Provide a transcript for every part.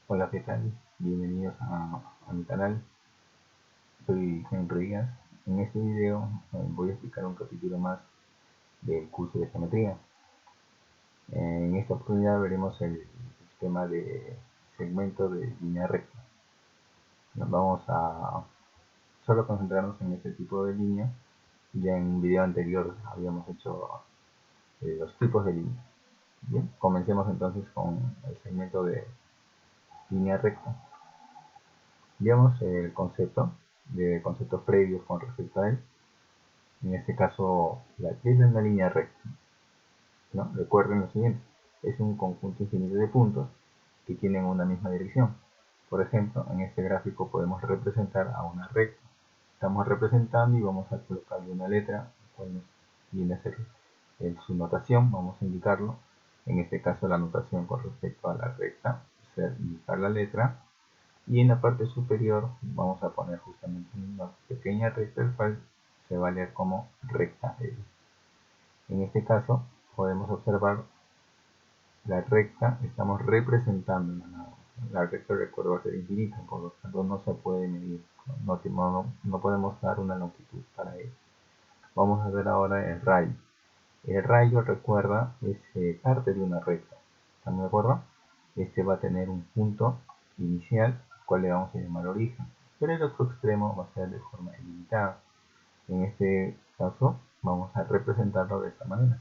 Hola, ¿qué tal? Bienvenidos a mi canal. Soy Henry Díaz. En este video voy a explicar un capítulo más del curso de geometría. En esta oportunidad veremos el sistema de segmento de línea recta. Nos vamos a solo concentrarnos en este tipo de línea. Ya en un video anterior habíamos hecho los tipos de línea. Bien, comencemos entonces con el segmento de línea recta. Veamos el concepto de conceptos previos con respecto a él. En este caso, ¿qué es una línea recta? ¿No? Recuerden lo siguiente, es un conjunto infinito de puntos que tienen una misma dirección. Por ejemplo, en este gráfico podemos representar a una recta. Estamos representando y vamos a colocarle una letra, cual viene a ser su notación, vamos a indicarlo. En este caso la notación con respecto a la recta, o sea, indicar la letra. Y en la parte superior vamos a poner justamente una pequeña recta, el cual se va a leer como recta L. En este caso podemos observar la recta, estamos representando la recta, recuerdo, va a ser infinita, por lo tanto no se puede medir, no podemos dar una longitud para ello. Vamos a ver ahora el rayo. El rayo, recuerda, es parte de una recta. ¿Estamos de acuerdo? Este va a tener un punto inicial, al cual le vamos a llamar origen, pero el otro extremo va a ser de forma ilimitada. En este caso vamos a representarlo de esta manera.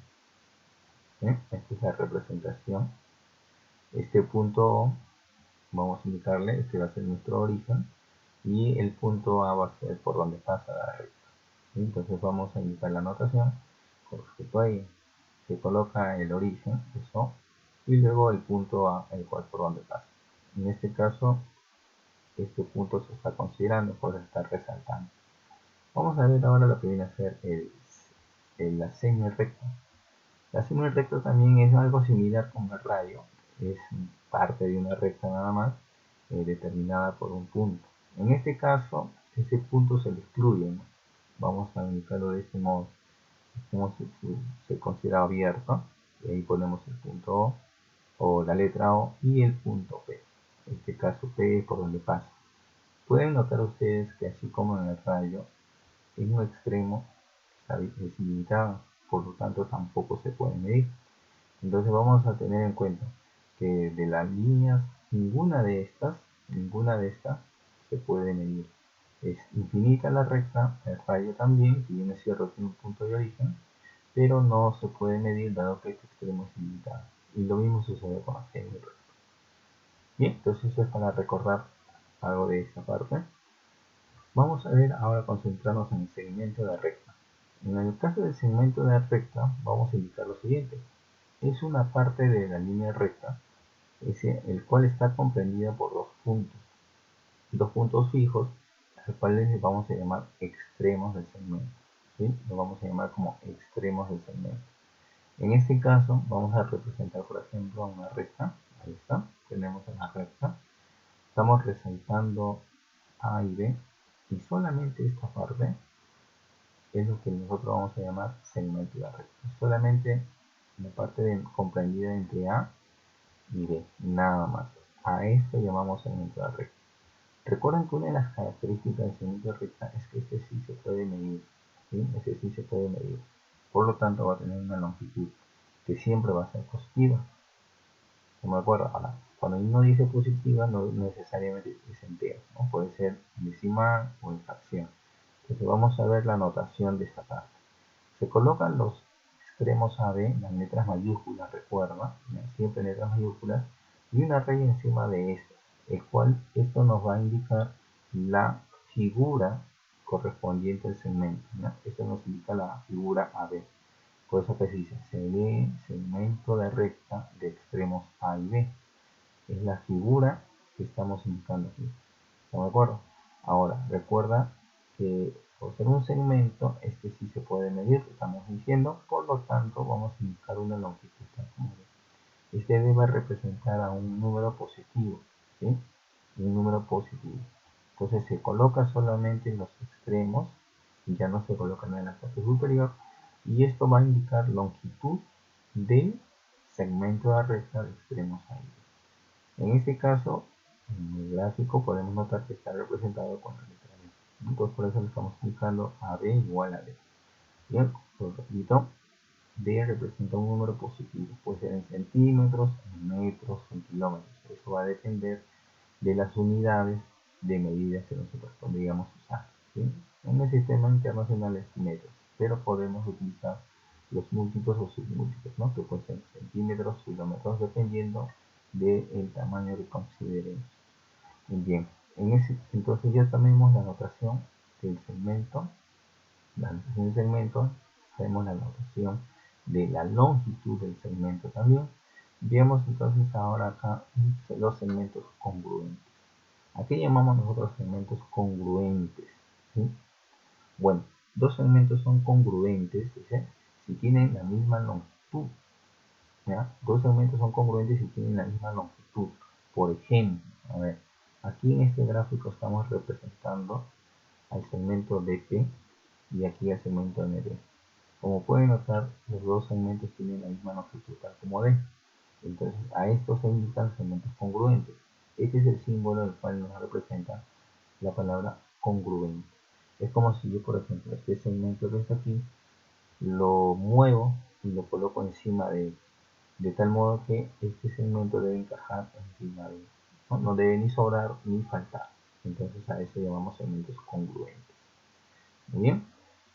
Esta es la representación. Este punto O, vamos a indicarle, este va a ser nuestro origen, y el punto A va a ser por donde pasa la recta. Entonces vamos a indicar la notación con respecto a ello. Se coloca el origen, eso, y luego el punto A, el cual por donde pasa. En este caso, este punto se está considerando, por estar resaltando. Vamos a ver ahora lo que viene a ser la señal recta. La señal recta también es algo similar con el radio, es parte de una recta nada más, determinada por un punto. En este caso, ese punto se lo excluye, ¿no? Vamos a indicarlo de este modo. Como se considera abierto, y ahí ponemos el punto O la letra O y el punto P. En este caso P es por donde pasa. Pueden notar ustedes que así como en el radio, en un extremo es ilimitado, por lo tanto tampoco se puede medir. Entonces vamos a tener en cuenta que de las líneas, ninguna de estas se puede medir. Es infinita la recta, el rayo también, si bien es cierto tiene un punto de origen, pero no se puede medir dado que este extremo es ilimitado. Y lo mismo sucede con la serie recta. Bien, entonces eso es para recordar algo de esta parte. Vamos a ver ahora concentrarnos en el segmento de recta. En el caso del segmento de recta, vamos a indicar lo siguiente. Es una parte de la línea recta, el cual está comprendida por dos puntos fijos, a los cuales les vamos a llamar extremos del segmento. ¿Sí? Lo vamos a llamar como extremos del segmento. En este caso vamos a representar, por ejemplo, una recta. Ahí está, tenemos una recta. Estamos resaltando A y B, y solamente esta parte es lo que nosotros vamos a llamar segmento de la recta. Solamente la parte comprendida entre A y B, nada más. A esto llamamos segmento de la recta. Recuerden que una de las características del segmento de recta es que este sí se puede medir. ¿Sí? Este sí se puede medir. Por lo tanto va a tener una longitud que siempre va a ser positiva. No me acuerdo. Ahora, cuando uno dice positiva, no necesariamente es entero, ¿no? Puede ser decimal o en fracción. Entonces vamos a ver la notación de esta parte. Se colocan los extremos AB, las letras mayúsculas, recuerda, siempre letras mayúsculas, y una raya encima de estas, el cual esto nos va a indicar la figura correspondiente al segmento, ¿no? Esto nos indica la figura AB. Por eso que se dice, se lee segmento de recta de extremos A y B. Es la figura que estamos indicando aquí. ¿Estamos de acuerdo? Ahora, recuerda que por ser un segmento, este sí se puede medir, lo estamos diciendo, por lo tanto vamos a indicar una longitud. Este debe representar a un número positivo, ¿sí? Un número positivo. Entonces se coloca solamente en los extremos, y ya no se coloca en la parte superior, y esto va a indicar longitud del segmento de la recta de extremos a y. En este caso, En el gráfico podemos notar que está representado con la letra B. Entonces por eso le estamos explicando AB igual a D. Bien, lo repito, D representa un número positivo, puede ser en centímetros, en metros, en kilómetros. Eso va a depender de las unidades de medidas que nosotros podríamos usar. ¿Sí? En el sistema internacional es metros, pero podemos utilizar los múltiplos o submúltiplos, ¿no? Que pueden ser centímetros, kilómetros, dependiendo del tamaño que consideremos. Bien, entonces ya tenemos la notación del segmento, la notación del segmento, tenemos la notación de la longitud del segmento también. Veamos entonces ahora acá los segmentos congruentes. ¿A qué llamamos nosotros segmentos congruentes? ¿Sí? Bueno, dos segmentos son congruentes, ¿sí? Si tienen la misma longitud. ¿Ya? Dos segmentos son congruentes si tienen la misma longitud. Por ejemplo, a ver, aquí en este gráfico estamos representando al segmento DP y aquí al segmento MD. Como pueden notar, los dos segmentos tienen la misma longitud tal como D. Entonces, a estos se indican segmentos congruentes. Este es el símbolo del cual nos representa la palabra congruente. Es como si yo, por ejemplo, este segmento que está aquí, lo muevo y lo coloco encima de tal modo que este segmento debe encajar encima de él. No debe ni sobrar ni faltar. Entonces a eso llamamos segmentos congruentes. Muy bien.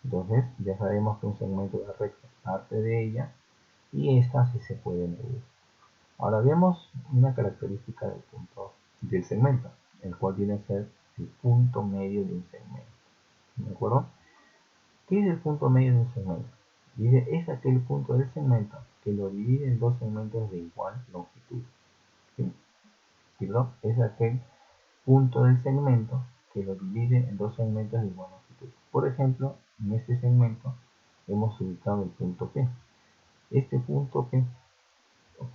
Entonces ya sabemos que un segmento de recta es parte de ella y esta sí se puede medir. Ahora veamos una característica del punto del segmento, el cual viene a ser el punto medio de un segmento. ¿De acuerdo? ¿Qué es el punto medio de un segmento? Dice, es aquel punto del segmento que lo divide en dos segmentos de igual longitud. ¿Sí? ¿Perdón? Es aquel punto del segmento que lo divide en dos segmentos de igual longitud. Por ejemplo, en este segmento hemos ubicado el punto P. Este punto P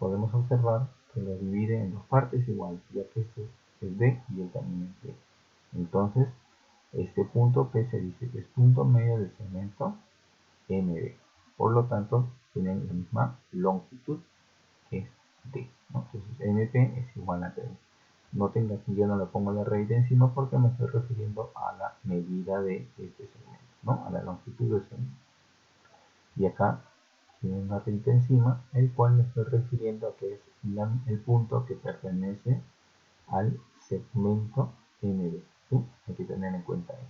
podemos observar que lo divide en dos partes iguales, ya que este es el D y el también es D. Entonces, este punto P se dice que es punto medio del segmento MD. Por lo tanto, tienen la misma longitud que es D, ¿no? Entonces, MP es igual a D. Noten que aquí yo no le pongo la raíz de encima porque me estoy refiriendo a la medida de este segmento, ¿no? A la longitud del segmento. Y acá tiene una raíz encima, el cual me estoy refiriendo a que es el punto que pertenece al segmento MD. ¿Sí? Hay que tener en cuenta eso.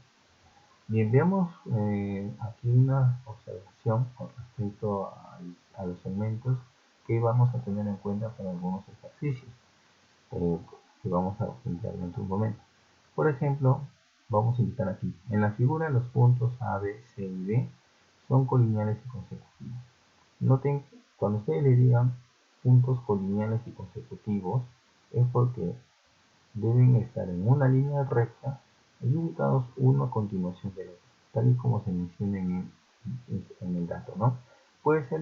Bien, veamos aquí una observación con respecto a los segmentos que vamos a tener en cuenta para algunos ejercicios que vamos a pintar dentro de un momento. Por ejemplo, vamos a indicar aquí, en la figura los puntos A, B, C y D son colineales y consecutivos. Noten, cuando ustedes le digan puntos colineales y consecutivos, es porque deben estar en una línea recta y ubicados uno a continuación del otro, tal y como se menciona en el dato, ¿no? Puede ser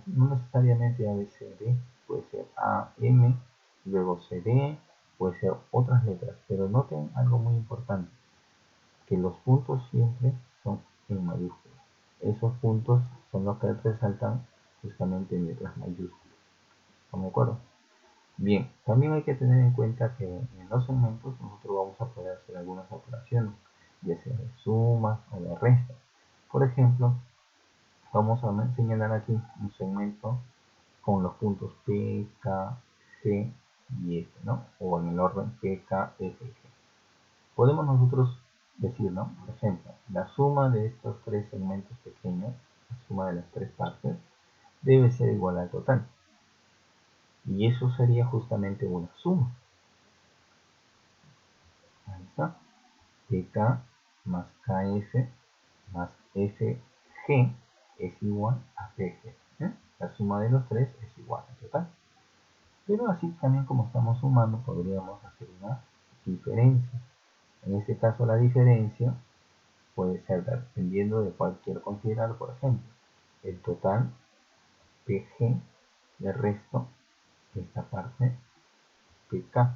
no necesariamente ABCD, puede ser AM, luego CD, puede ser otras letras, pero noten algo muy importante, que los puntos siempre son en mayúsculas. Esos puntos son los que resaltan justamente en letras mayúsculas. ¿Estamos de acuerdo? Bien, también hay que tener en cuenta que en los segmentos nosotros vamos a poder hacer algunas operaciones, ya sea de suma o de resta. Por ejemplo, vamos a señalar aquí un segmento con los puntos P, K, G y F, ¿no? O en el orden P, K, F y G. Podemos nosotros decir, ¿no? Por ejemplo, la suma de estos tres segmentos pequeños, la suma de las tres partes, debe ser igual al total. Y eso sería justamente una suma. Ahí está. PK más KF más FG es igual a PG. La suma de los tres es igual al total. Pero así también como estamos sumando, podríamos hacer una diferencia. En este caso la diferencia puede ser dependiendo de cuál quiero considerar, por ejemplo, el total PG, le resto esta parte PK.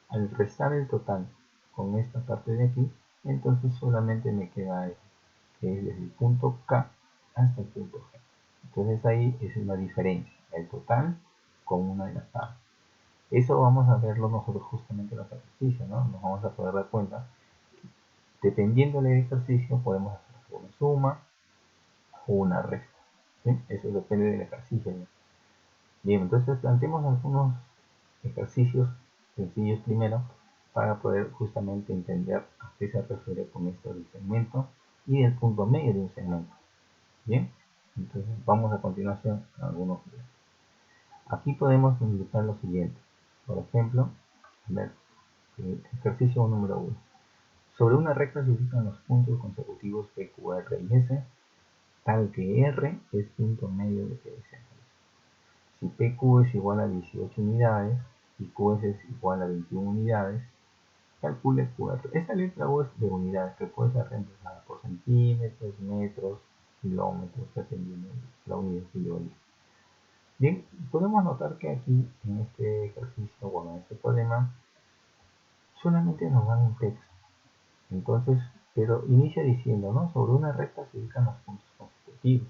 Al restar el total con esta parte de aquí, entonces solamente me queda esto, que es desde el punto K hasta el punto G. Entonces ahí es una diferencia, el total con una de las partes. Eso vamos a verlo nosotros justamente en los ejercicios, ¿no? Nos vamos a poder dar cuenta. Dependiendo del ejercicio, podemos hacer una suma o una resta. ¿Sí? Eso depende del ejercicio, ¿no? Bien, entonces planteemos algunos ejercicios sencillos primero para poder justamente entender a qué se refiere con esto del segmento y del punto medio de un segmento. Bien, entonces vamos a continuación a algunos ejemplos. Aquí podemos indicar lo siguiente. Por ejemplo, ver, ejercicio número 1. Sobre una recta se ubican los puntos consecutivos P, Q, R y S, tal que R es punto medio de PS. Si PQ es igual a 18 unidades y QS es igual a 21 unidades, calcule QR. Esta letra U es de unidades que puede ser reemplazada por centímetros, metros, kilómetros, dependiendo de la unidad que yo elija. Bien, podemos notar que aquí en este ejercicio, bueno, en este problema, solamente nos dan un texto. Entonces, pero inicia diciendo, ¿no? Sobre una recta se ubican los puntos consecutivos.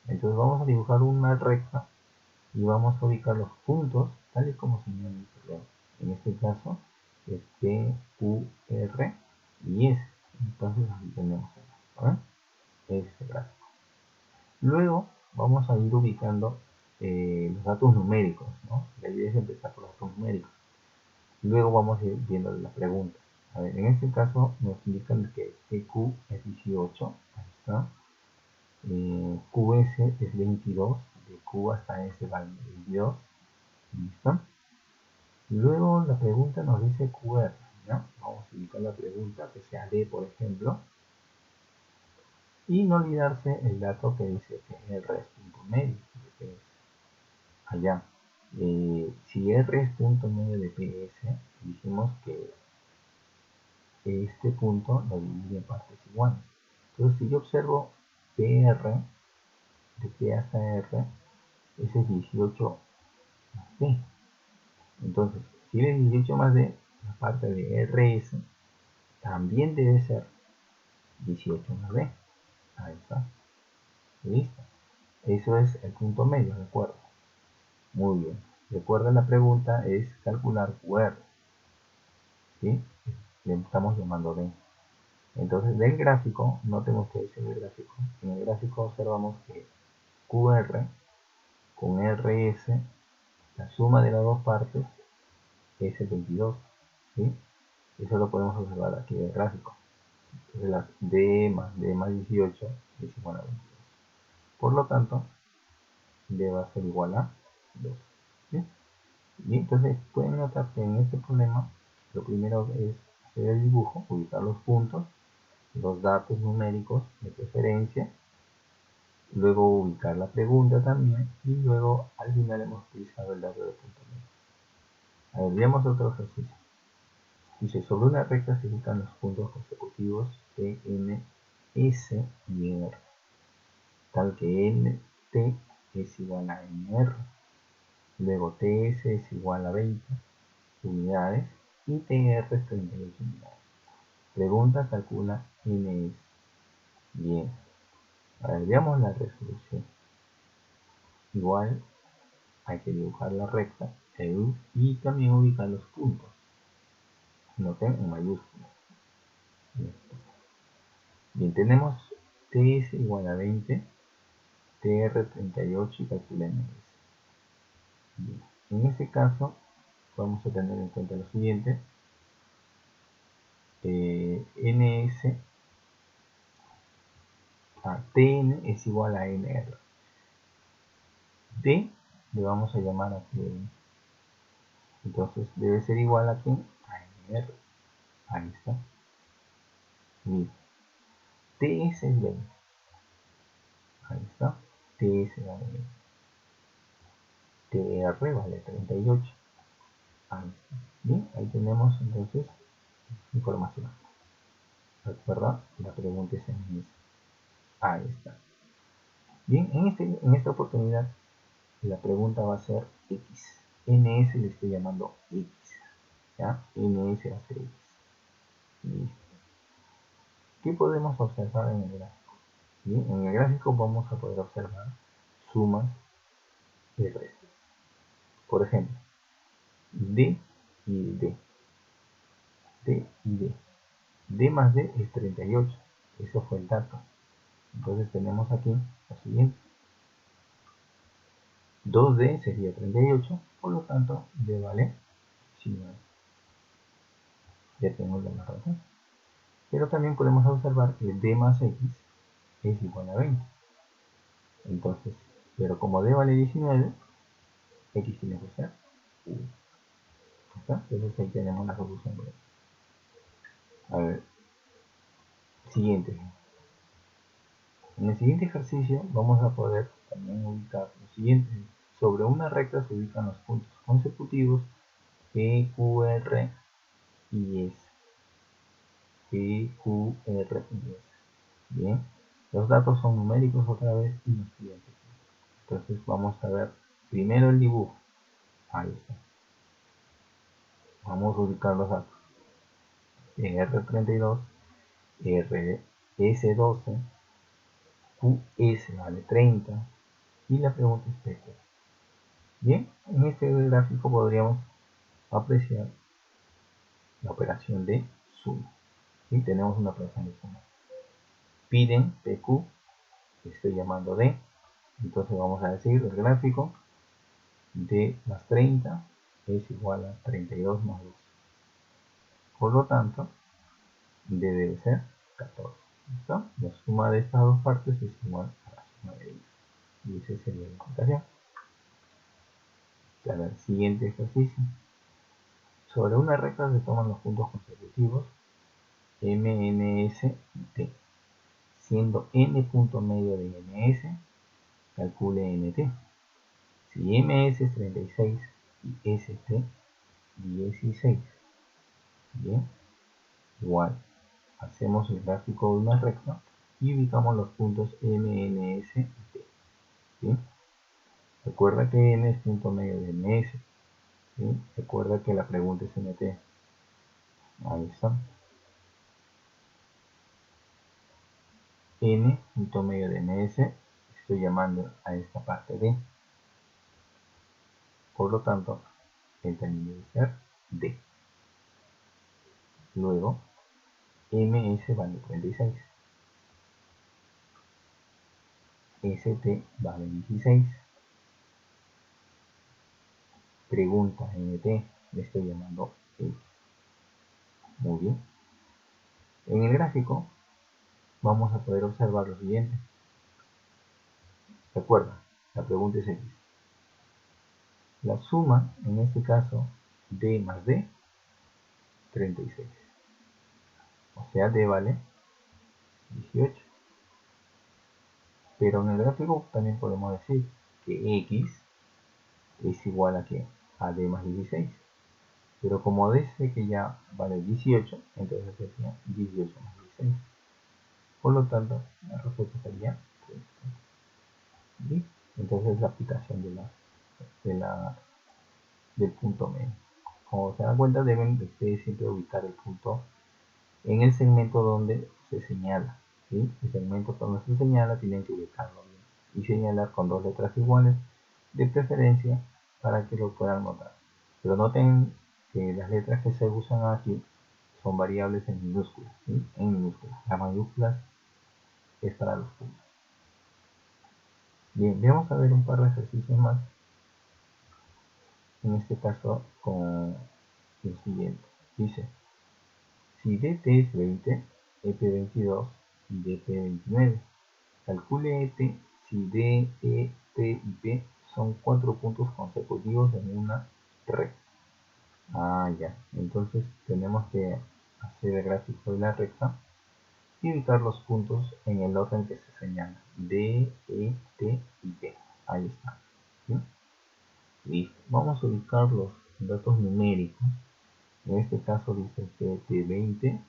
Entonces vamos a dibujar una recta y vamos a ubicar los puntos tal y como señala el problema. En este caso es P, Q, R y S. Entonces aquí tenemos este gráfico. Luego vamos a ir ubicando los datos numéricos, ¿no? La idea es empezar por los datos numéricos. Luego vamos a ir viendo la pregunta. A ver, en este caso nos indican que PQ es 18, ahí está. QS es 22, de Q hasta S vale 22, ¿listo? Luego la pregunta nos dice QR, ¿no? Vamos a ubicar la pregunta que sea D, por ejemplo, y no olvidarse el dato que dice que R es punto medio de PS. Allá, si R es punto medio de PS, dijimos que este punto lo divide en partes iguales. Entonces, si yo observo PR, de P hasta R, ese es 18 más D. Entonces, si es 18 más D, la parte de RS también debe ser 18 más D. Ahí está. Listo. Eso es el punto medio, ¿de acuerdo? Muy bien. Recuerden, la pregunta es calcular QR. ¿Sí? Le estamos llamando D. Entonces, del gráfico, notemos que es el gráfico. En el gráfico observamos que QR con RS, la suma de las dos partes es el 22. ¿Sí? Eso lo podemos observar aquí en el gráfico. Entonces, la D más 18 es igual a 22. Por lo tanto, D va a ser igual a 2. ¿Sí? Y entonces pueden notar que en este problema lo primero es hacer el dibujo, ubicar los puntos, los datos numéricos de preferencia, luego ubicar la pregunta también y luego al final hemos utilizado el dato de punto medio. A ver, veamos otro ejercicio. Dice, sobre una recta se ubican los puntos consecutivos P, N, S y R, tal que NT es igual a NR, luego TS es igual a 20 unidades y TR es 38 unidades. Pregunta, calcula NS. Bien, ahora veamos la resolución. Igual hay que dibujar la recta y también ubicar los puntos. Noten en mayúsculas. Bien, tenemos TS igual a 20, TR 38 y calcula NS. Bien, en este caso vamos a tener en cuenta lo siguiente. NS Tn es igual a Nr. D le vamos a llamar a Tn. Entonces debe ser igual a quién? A Nr. Ahí está. Mira. Ts es 20. Ahí está. Ts vale 20. Tr vale 38. Ahí está. Bien, ahí tenemos entonces información. Recuerda, la pregunta es en esa. Ahí está. Bien, en esta oportunidad la pregunta va a ser X. NS le estoy llamando X. ¿Ya? NS va a ser X. Listo. ¿Qué podemos observar en el gráfico? Bien, en el gráfico vamos a poder observar sumas y restas. Por ejemplo, D y D. D y D. D más D es 38. Eso fue el dato. Entonces tenemos aquí lo siguiente. 2D sería 38, por lo tanto D vale 19. Ya tengo la razón. Pero también podemos observar que D más X es igual a 20. Entonces, pero como D vale 19, X tiene que ser 1. ¿Está? Entonces ahí tenemos la solución. A ver, siguiente. En el siguiente ejercicio vamos a poder también ubicar lo siguiente. Sobre una recta se ubican los puntos consecutivos P, Q, R y S. P, Q, R y S. Bien, los datos son numéricos otra vez y los siguientes. Entonces vamos a ver primero el dibujo. Ahí está. Vamos a ubicar los datos. R32, RS12, QS vale 30 y la pregunta es PT. Bien, en este gráfico podríamos apreciar la operación de suma. ¿Sí? Tenemos una operación de suma. Piden PQ, estoy llamando D, entonces vamos a decir el gráfico D más 30 es igual a 32 más 2. Por lo tanto, D debe ser 14. ¿Listo? La suma de estas dos partes es igual a la suma de ellas. Y esa sería la ecuación. Para el siguiente ejercicio. Sobre una recta se toman los puntos consecutivos M, N, S y T. Siendo N punto medio de MS, calcule NT. Si MS es 36 y ST 16. Bien, igual. Hacemos el gráfico de una recta y ubicamos los puntos M, N, S y T. ¿Sí? Recuerda que N es punto medio de MS. ¿Sí? Recuerda que la pregunta es NT. Ahí está. N punto medio de MS, estoy llamando a esta parte D. Por lo tanto, el también debe ser D. Luego, MS vale 36. ST vale 16. Pregunta NT, le estoy llamando X. Muy bien. En el gráfico vamos a poder observar lo siguiente. Recuerda, la pregunta es X. La suma, en este caso, D más D, 36. O sea, D vale 18. Pero en el gráfico también podemos decir que X es igual a ¿qué? A D más 16. Pero como D sé que ya vale 18, entonces sería 18 más 16. Por lo tanto, la respuesta sería 36. ¿Sí? Entonces la aplicación del punto medio. Como se dan cuenta, deben ustedes siempre ubicar el punto en el segmento donde se señala. ¿Sí? El segmento donde se señala tienen que ubicarlo bien y señalar con dos letras iguales, de preferencia para que lo puedan notar. Pero noten que las letras que se usan aquí son variables en minúsculas. ¿Sí? En minúsculas. Las mayúsculas es para los puntos. Bien, vamos a ver un par de ejercicios más. En este caso con el siguiente. Dice, si DT es 20, EP 22 y DP 29. Calcule ET si D, E, T y P son 4 puntos consecutivos en una recta. Ah, ya. Entonces tenemos que hacer el gráfico de la recta y ubicar los puntos en el orden que se señala. D, E, T y P. Ahí está. ¿Sí? Listo. Vamos a ubicar los datos numéricos. En este caso dice que EP20,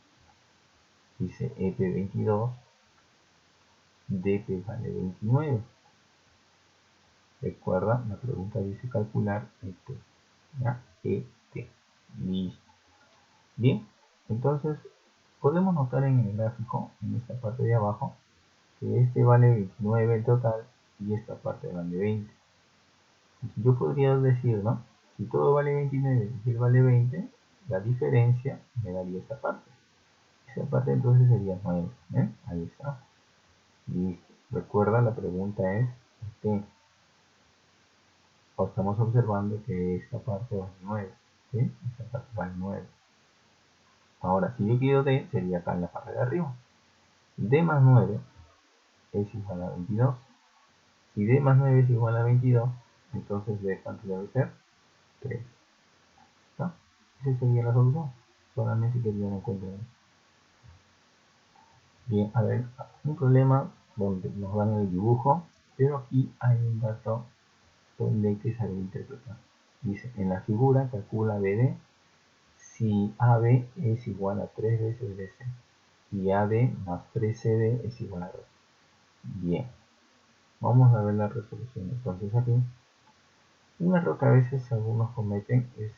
dice EP22, DP vale 29. Recuerda, la pregunta dice calcular ET. ¿Ya? ET. Listo. Bien, entonces podemos notar en el gráfico, en esta parte de abajo, que este vale 29 en total y esta parte vale 20. Yo podría decir, ¿no? Si todo vale 29 y él vale 20, la diferencia me daría esta parte. Esa parte entonces sería 9. Ahí está. Listo. Recuerda, la pregunta es, estamos observando que esta parte vale 9. ¿Sí? Esta parte vale 9. Ahora, si yo quiero D, sería acá en la parte de arriba. D más 9 es igual a 22. Si D más 9 es igual a 22, entonces D cuánto debe ser? 3. ¿Está? Esa sería la solución. Solamente quería en cuenta. Bien, a ver, un problema donde nos dan el dibujo, pero aquí hay un dato donde hay que saber interpretar. Dice, en la figura calcula BD si AB es igual a 3 veces BC y AD más 3CD es igual a 2. Bien, vamos a ver la resolución. Entonces aquí, un error que a veces algunos cometen es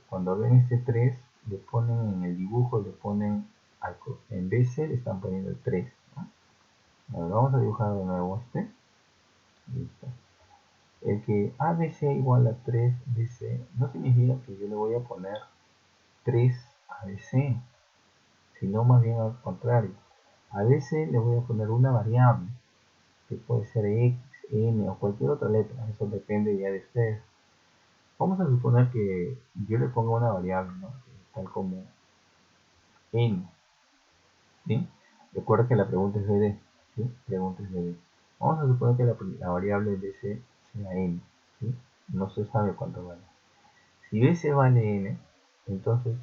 cuando ven este 3, le ponen en el dibujo, le ponen en BC, le están poniendo el 3. ¿No? Bueno, vamos a dibujar de nuevo este. Listo. El que ABC igual a 3BC no significa que yo le voy a poner 3ABC, sino más bien al contrario. A BC le voy a poner una variable, que puede ser X, N o cualquier otra letra, eso depende ya de ustedes. Vamos a suponer que yo le pongo una variable, ¿no? Tal como N, ¿sí? Recuerda que la pregunta es BD, ¿sí? Pregunta es BD. Vamos a suponer que la variable BC sea N, ¿sí? No se sabe cuánto vale. Si BC vale N, entonces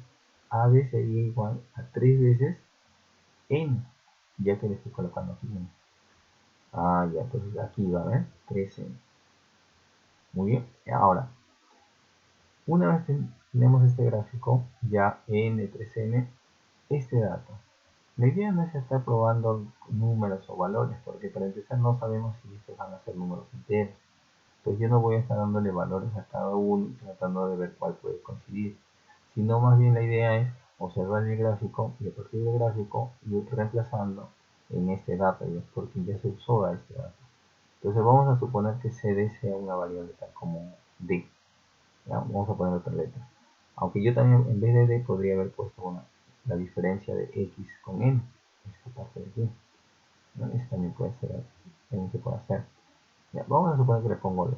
AB sería igual a 3 veces N, ya que le estoy colocando aquí N. Ah, ya, entonces aquí va a haber 3N. Muy bien, ahora, una vez que tenemos este gráfico, ya N, 3N, este dato. La idea no es estar probando números o valores, porque para empezar no sabemos si estos van a ser números enteros. Pues yo no voy a estar dándole valores a cada uno y tratando de ver cuál puede coincidir, sino más bien la idea es observar el gráfico y a partir del gráfico ir reemplazando en este dato, porque ya se usó a este dato. Entonces vamos a suponer que CD sea una variable tal como D. ¿Ya? Vamos a poner otra letra. Aunque yo también en vez de D podría haber puesto la diferencia de X con N, esta parte de aquí. ¿No? Eso también puede ser, también se puede hacer. ¿Ya? Vamos a suponer que le pongo D.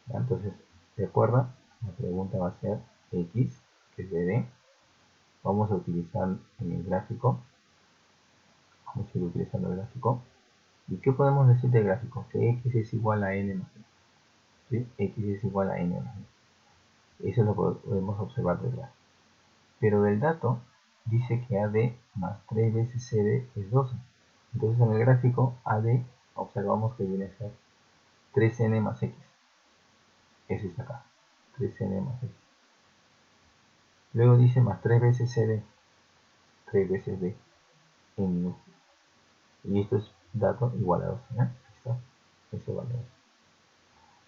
¿Ya? Entonces, recuerda, la pregunta va a ser X, que es de D. Vamos a utilizar en el gráfico. Vamos a ir utilizando el gráfico. ¿Y qué podemos decir del gráfico? Que X es igual a N más N. ¿Sí? X es igual a N más N. Eso lo podemos observar del gráfico. Pero del dato dice que AD más 3 veces CD es 12. Entonces en el gráfico AD observamos que viene a ser 3N más X. Eso está acá. 3N más X. Luego dice más 3 veces CD. 3 veces D en minúscula. Y esto es dato igual a 12. ¿eh? Aquí está. Eso vale 12.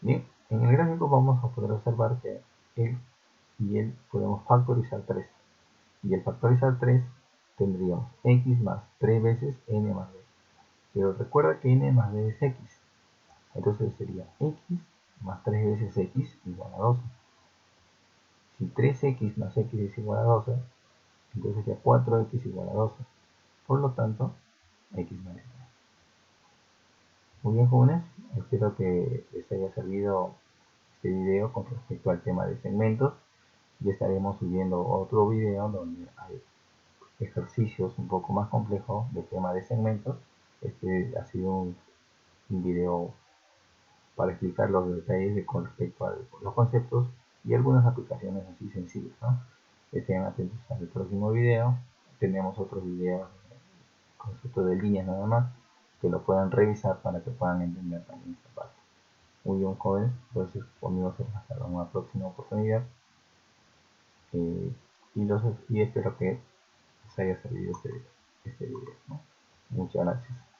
Bien, en el gráfico vamos a poder observar que él y él podemos factorizar 3. Y al factorizar 3 tendríamos X más 3 veces N más D. Pero recuerda que N más D es X. Entonces sería X más 3 veces X igual a 12. Si 3X más X es igual a 12, entonces sería 4X igual a 12. Por lo tanto, X vale 3. Muy bien, jóvenes, espero que les haya servido este video con respecto al tema de segmentos. Ya estaremos subiendo otro video donde hay ejercicios un poco más complejos del tema de segmentos. Este ha sido un video para explicar los detalles con respecto a los conceptos y algunas aplicaciones así sencillas, ¿no? Estén atentos al próximo video. Tenemos otros videos, conceptos de líneas nada más, que lo puedan revisar para que puedan entender también esta parte. Muy bien, jóvenes, entonces conmigo será hasta una próxima oportunidad y espero que les haya servido este video, ¿no? Muchas gracias.